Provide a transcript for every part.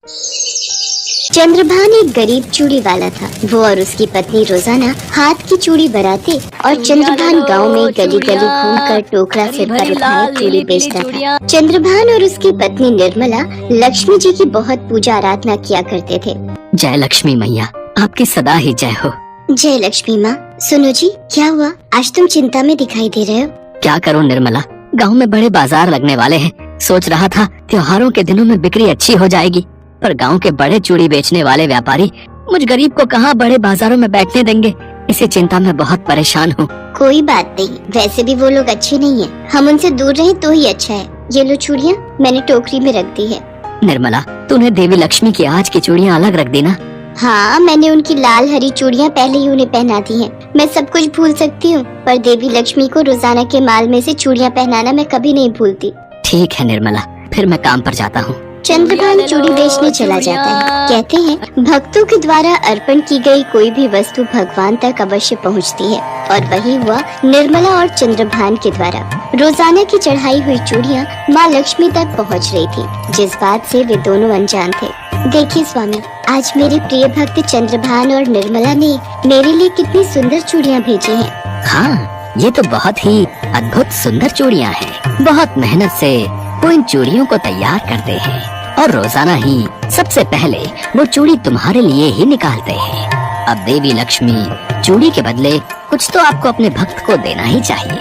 चंद्रभान एक गरीब चूड़ी वाला था। वो और उसकी पत्नी रोजाना हाथ की चूड़ी बनाते और चंद्रभान गांव में गली गली घूमकर टोकरा सिर पर उठाए चूड़ी बेचता था। चंद्रभान और उसकी पत्नी निर्मला लक्ष्मी जी की बहुत पूजा आराधना किया करते थे। जय लक्ष्मी मैया, आपकी सदा ही जय हो। जय लक्ष्मी माँ। सुनो जी, क्या हुआ? आज तुम चिंता में दिखाई दे रहे हो। क्या करूं निर्मला, गांव में बड़े बाजार लगने वाले हैं। सोच रहा था त्योहारों के दिनों में बिक्री अच्छी हो जाएगी, पर गांव के बड़े चूड़ी बेचने वाले व्यापारी मुझ गरीब को कहां बड़े बाजारों में बैठने देंगे। इसी चिंता में बहुत परेशान हूँ। कोई बात नहीं, वैसे भी वो लोग अच्छे नहीं हैं। हम उनसे दूर रहें तो ही अच्छा है। ये लो चूड़ियाँ मैंने टोकरी में रख दी है। निर्मला, तूने देवी लक्ष्मी की आज की चूड़ियाँ अलग रख दी ना? हाँ, मैंने उनकी लाल हरी चूड़ियाँ पहले ही उन्हें पहना दी हैं। मैं सब कुछ भूल सकती हूँ, पर देवी लक्ष्मी को रोजाना के माल में से चूड़ियाँ पहनाना मैं कभी नहीं भूलती। ठीक है निर्मला, फिर मैं काम पर जाता हूँ। चंद्रभान चूड़ी बेचने चला जाता है। कहते हैं भक्तों के द्वारा अर्पण की गई कोई भी वस्तु भगवान तक अवश्य पहुंचती है, और वही हुआ निर्मला और चंद्रभान के द्वारा। रोजाना की चढ़ाई हुई चूड़ियाँ माँ लक्ष्मी तक पहुंच रही थी, जिस बात से वे दोनों अनजान थे। देखिए स्वामी, आज मेरे प्रिय भक्त चंद्रभान और निर्मला ने मेरे लिए कितनी सुंदर चूड़ियाँ भेजी हैं। हाँ, ये तो बहुत ही अद्भुत सुंदर चूड़ियाँ हैं। बहुत मेहनत से वो इन चूड़ियों को तैयार करते हैं और रोजाना ही सबसे पहले वो चूड़ी तुम्हारे लिए ही निकालते हैं। अब देवी लक्ष्मी चूड़ी के बदले कुछ तो आपको अपने भक्त को देना ही चाहिए।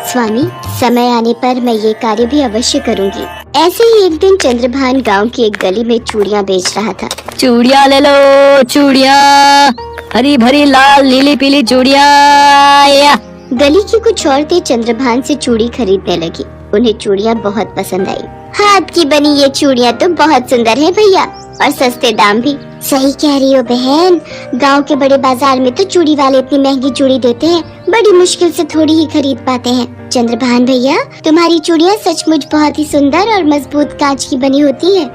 स्वामी, समय आने पर मैं ये कार्य भी अवश्य करूँगी। ऐसे ही एक दिन चंद्रभान गांव की एक गली में चूड़ियाँ बेच रहा था। चूड़ियाँ ले लो, चूड़ियाँ, हरी भरी लाल नीली पीली चूड़ियाँ। गली की कुछ औरतें चंद्रभान से चूड़ी खरीदने लगी। उन्हें चूड़ियाँ बहुत पसंद आई। हाथ की बनी ये चूड़ियाँ तो बहुत सुंदर है भैया, और सस्ते दाम भी। सही कह रही हो बहन, गांव के बड़े बाजार में तो चूड़ी वाले इतनी महंगी चूड़ी देते हैं, बड़ी मुश्किल से थोड़ी ही खरीद पाते हैं। चंद्रभान भैया, तुम्हारी चूड़ियाँ सचमुच बहुत ही सुंदर और मजबूत कांच की बनी होती है।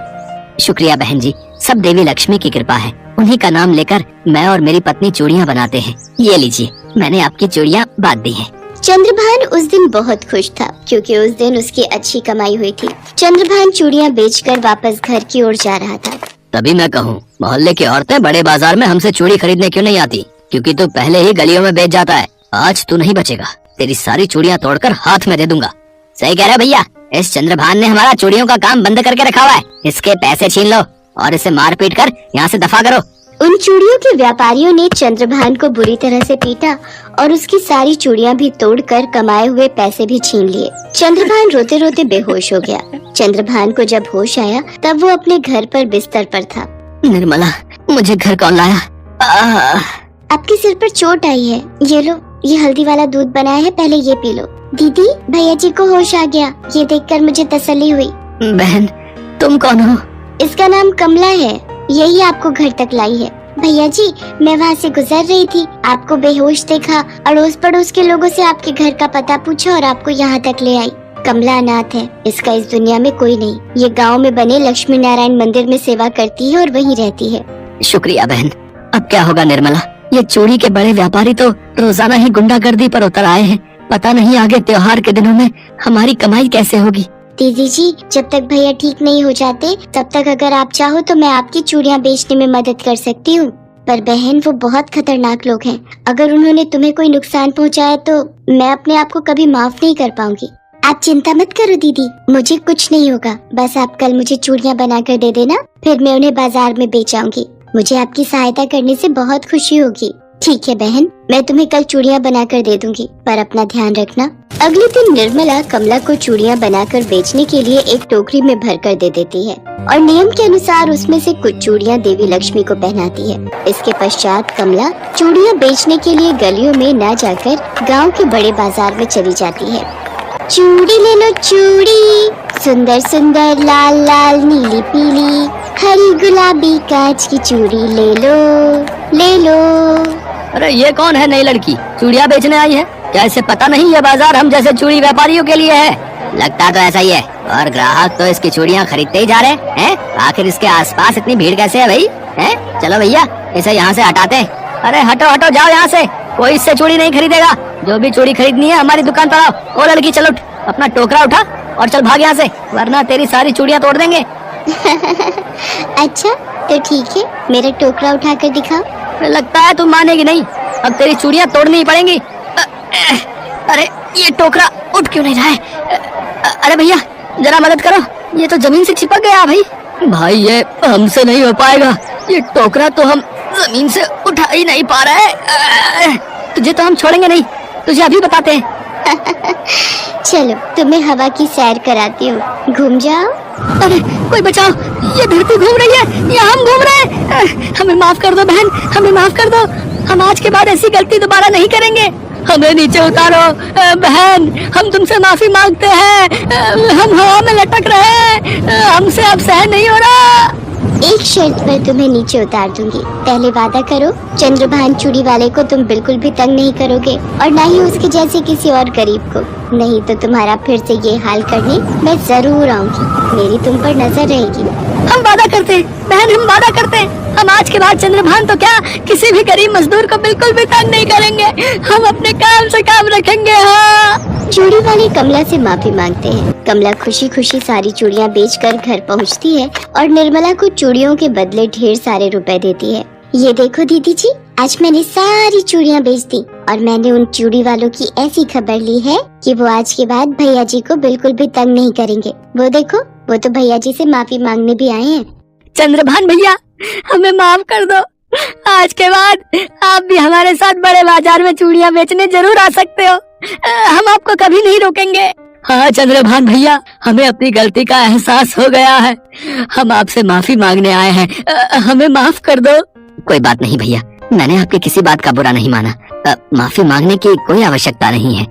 शुक्रिया बहन जी, सब देवी लक्ष्मी की कृपा है। उन्हीं का नाम लेकर मैं और मेरी पत्नी चूड़ियाँ बनाते हैं। ये लीजिए, मैंने आपकी चूड़ियाँ बांध दी हैं। चंद्रभान उस दिन बहुत खुश था, क्योंकि उस दिन उसकी अच्छी कमाई हुई थी। चंद्रभान चूड़ियाँ बेचकर वापस घर की ओर जा रहा था। तभी मैं कहूँ, मोहल्ले की औरतें बड़े बाजार में हमसे चूड़ी खरीदने क्यों नहीं आती? क्योंकि तू पहले ही गलियों में बेच जाता है। आज तू नहीं बचेगा, तेरी सारी चूड़ियाँ तोड़कर हाथ में दे दूंगा। सही कह रहे भैया, इस चंद्रभान ने हमारा चूड़ियों का काम बंद करके रखा हुआ है। इसके पैसे छीन लो और इसे मार पीट कर यहाँ से दफा करो। उन चूड़ियों के व्यापारियों ने चंद्रभान को बुरी तरह से पीटा और उसकी सारी चूड़ियाँ भी तोड़कर कमाए हुए पैसे भी छीन लिए। चंद्रभान रोते रोते बेहोश हो गया। चंद्रभान को जब होश आया तब वो अपने घर पर बिस्तर पर था। निर्मला, मुझे घर कौन लाया? आपके सिर पर चोट आई है। ये लो, ये हल्दी वाला दूध बनाया है, पहले ये पी लो। दीदी, भैया जी को होश आ गया। ये देखकर मुझे तसल्ली हुई। बहन, तुम कौन हो? इसका नाम कमला है, यही आपको घर तक लाई है। भैया जी, मैं वहाँ से गुजर रही थी, आपको बेहोश देखा, अड़ोस पड़ोस के लोगों से आपके घर का पता पूछा और आपको यहाँ तक ले आई। कमला अनाथ है, इसका इस दुनिया में कोई नहीं। ये गांव में बने लक्ष्मी नारायण मंदिर में सेवा करती है और वहीं रहती है। शुक्रिया बहन। अब क्या होगा निर्मला? ये चूड़ी के बड़े व्यापारी तो रोजाना ही गुंडागर्दी पर उतर आए हैं। पता नहीं आगे त्योहार के दिनों में हमारी कमाई कैसे होगी। दीदी जी, जब तक भैया ठीक नहीं हो जाते तब तक अगर आप चाहो तो मैं आपकी चूड़ियाँ बेचने में मदद कर सकती हूँ। पर बहन, वो बहुत खतरनाक लोग हैं। अगर उन्होंने तुम्हें कोई नुकसान पहुँचाया तो मैं अपने आप को कभी माफ नहीं कर पाऊंगी। आप चिंता मत करो दीदी, मुझे कुछ नहीं होगा। बस आप कल मुझे चूड़ियाँ बना कर दे देना, फिर मैं उन्हें बाजार में बेच आऊंगी। मुझे आपकी सहायता करने से बहुत खुशी होगी। ठीक है बहन, मैं तुम्हें कल चूड़ियाँ बना कर दे दूंगी, पर अपना ध्यान रखना। अगले दिन निर्मला कमला को चूड़ियाँ बनाकर बेचने के लिए एक टोकरी में भर कर दे देती है और नियम के अनुसार उसमें से कुछ चूड़ियाँ देवी लक्ष्मी को पहनाती है। इसके पश्चात कमला चूड़ियाँ बेचने के लिए गलियों में न जाकर गांव के बड़े बाजार में चली जाती है। चूड़ी ले लो चूड़ी, सुंदर सुंदर लाल लाल नीली पीली हरी गुलाबी कांच की चूड़ी ले लो, ले लो। अरे ये कौन है नई लड़की, चूड़ियाँ बेचने आई है? क्या इसे पता नहीं ये बाजार हम जैसे चूड़ी व्यापारियों के लिए है? लगता तो ऐसा ही है, और ग्राहक तो इसकी चूड़ियाँ खरीदते ही जा रहे हैं। आखिर इसके आसपास इतनी भीड़ कैसे है भाई? हैं? चलो भैया, इसे यहाँ से हटाते हैं। अरे हटो हटो, जाओ यहाँ से, कोई इससे चूड़ी नहीं खरीदेगा। जो भी चूड़ी खरीदनी है हमारी दुकान पर आओ। ओ लड़की, चलो अपना टोकरा उठा और चल भाग यहाँ से, वरना तेरी सारी चूड़ियाँ तोड़ देंगे। अच्छा तो ठीक है, मेरा टोकरा उठाकर दिखाओ। लगता है तुम मानेगी नहीं, अब तेरी चूड़ियां तोड़नी ही पड़ेंगी। अरे ये टोकरा उठ क्यों नहीं रहा है? अरे भैया जरा मदद करो, ये तो जमीन से चिपक गया भाई। भाई ये हमसे नहीं हो पाएगा, ये टोकरा तो हम जमीन से उठा ही नहीं पा रहे हैं। तुझे तो हम छोड़ेंगे नहीं, तुझे अभी बताते हैं। चलो तुम्हें हवा की सैर कराती हूँ, घूम जाओ। अरे कोई बचाओ, ये धरती घूम रही है या हम घूम रहे हैं? हमें माफ कर दो बहन, हमें माफ कर दो, हम आज के बाद ऐसी गलती दोबारा नहीं करेंगे। हमें नीचे उतारो बहन, हम तुमसे माफी मांगते हैं, हम हवा में लटक रहे हैं, हमसे अब सहन नहीं हो रहा। एक शर्त पर तुम्हें नीचे उतार दूंगी, पहले वादा करो चंद्रभान चूड़ी वाले को तुम बिल्कुल भी तंग नहीं करोगे और न ही उसके जैसे किसी और गरीब को, नहीं तो तुम्हारा फिर से ये हाल करने मैं जरूर आऊंगी, मेरी तुम पर नजर रहेगी। हम वादा करते हैं बहन, हम वादा करते हैं, हम आज के बाद चंद्रभान तो क्या किसी भी गरीब मजदूर को बिल्कुल भी तंग नहीं करेंगे, हम अपने काम से काम रखेंगे। हाँ। चूड़ी वाले कमला से माफी मांगते हैं। कमला खुशी खुशी सारी चूड़ियाँ बेचकर घर पहुँचती है और निर्मला को चूड़ियों के बदले ढेर सारे रुपए देती है। ये देखो दीदी जी, आज मैंने सारी चूड़ियाँ बेच दी और मैंने उन चूड़ी वालों की ऐसी खबर ली है कि वो आज के बाद भैया जी को बिल्कुल भी तंग नहीं करेंगे। वो देखो, वो तो भैया जी से माफी मांगने भी आए हैं। चंद्रभान भैया हमें माफ कर दो, आज के बाद आप भी हमारे साथ बड़े बाजार में चूड़ियाँ बेचने जरूर आ सकते हो, हम आपको कभी नहीं रोकेंगे। हाँ चंद्रभान भैया, हमें अपनी गलती का एहसास हो गया है, हम आपसे माफी मांगने आए हैं, हमें माफ कर दो। कोई बात नहीं भैया, मैंने आपकी किसी बात का बुरा नहीं माना, माफी मांगने की कोई आवश्यकता नहीं है।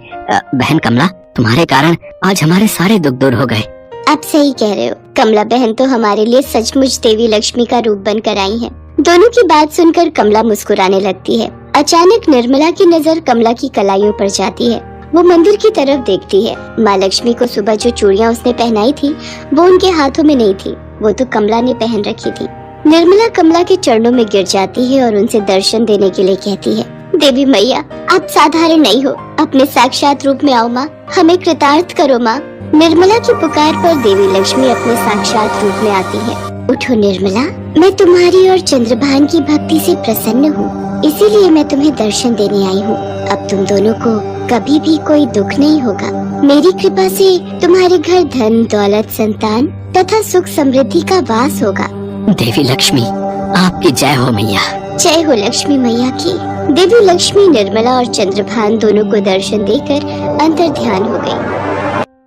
बहन कमला, तुम्हारे कारण आज हमारे सारे दुख दूर हो गए। आप सही कह रहे हो, कमला बहन तो हमारे लिए सचमुच देवी लक्ष्मी का रूप बनकर आई है। दोनों की बात सुनकर कमला मुस्कुराने लगती है। अचानक निर्मला की नजर कमला की कलाइयों पर जाती है। वो मंदिर की तरफ देखती है। माँ लक्ष्मी को सुबह जो चूड़ियाँ उसने पहनाई थी वो उनके हाथों में नहीं थी, वो तो कमला ने पहन रखी थी। निर्मला कमला के चरणों में गिर जाती है और उनसे दर्शन देने के लिए कहती है, देवी मैया आप साधारण नहीं हो, अपने साक्षात रूप में आओ माँ, हमें कृतार्थ करो माँ। निर्मला की पुकार पर देवी लक्ष्मी अपने साक्षात रूप में आती है। उठो निर्मला, मैं तुम्हारी और चंद्रभान की भक्ति से प्रसन्न हूँ, इसीलिए मैं तुम्हें दर्शन देने आई हूँ। अब तुम दोनों को कभी भी कोई दुख नहीं होगा। मेरी कृपा से तुम्हारे घर धन दौलत संतान तथा सुख समृद्धि का वास होगा। देवी लक्ष्मी आपकी जय हो मैया। जय हो लक्ष्मी मैया की। देवी लक्ष्मी निर्मला और चंद्रभान दोनों को दर्शन देकर अंतर ध्यान हो गई।